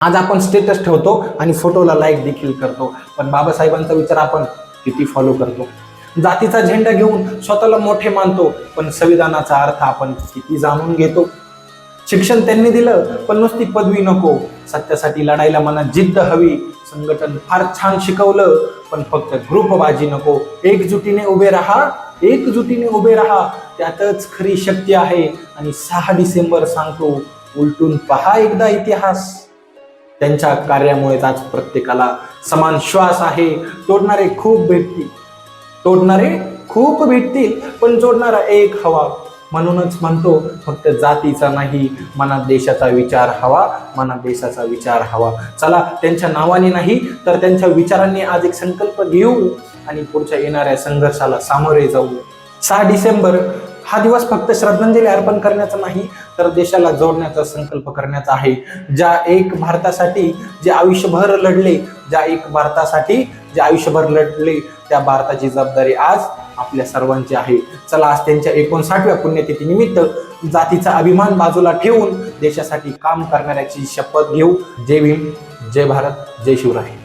आज आपण स्टेटस ठेवतो आणि फोटोला लाईक देखील करतो, पण बाबासाहेबांचा विचार आपण किती फॉलो करतो? जातीचा झेंडा घेऊन स्वतःला मोठे मानतो, पण संविधानाचा अर्थ आपण किती जाणून घेतो? शिक्षण त्यांनी दिलं, पण नुसती पदवी नको. सत्यासाठी लढायला मनात जिद्द हवी. संघटन फार छान शिकवलं, पण फक्त ग्रुपबाजी नको. एकजुटीने उभे राहा, एकजुटीने उभे राहा, त्यातच खरी शक्ती आहे. आणि 6 डिसेंबर सांगतो, उलटून पहा एकदा इतिहास. त्यांच्या कार्यामुळेच आज प्रत्येकाला समान श्वास आहे. तोडणारे खूप भेटतील, पण जोडणारा एक हवा. म्हणूनच म्हणतो, फक्त जातीचा नाही, मनात देशाचा विचार हवा, मनात देशाचा विचार हवा. चला, त्यांच्या नावाने नाही तर त्यांच्या विचारांनी आज एक संकल्प घेऊ आणि पुढच्या येणाऱ्या संघर्षाला सामोरे जाऊ. 6 डिसेंबर हा दिवस फक्त श्रद्धांजली अर्पण करण्याचा नाही, तर देशाला जोडण्याचा संकल्प करण्याचा आहे. ज्या एक भारतासाठी जे आयुष्यभर लढले, त्या भारताची जबाबदारी आज आपल्या सर्वांची आहे. चला, आज त्यांच्या 59व्या पुण्यतिथी निमित्त जातीचा अभिमान बाजूला ठेवून देशासाठी काम करणाऱ्याची शपथ घेऊ. जय भीम, जय भारत, जय शिवराय.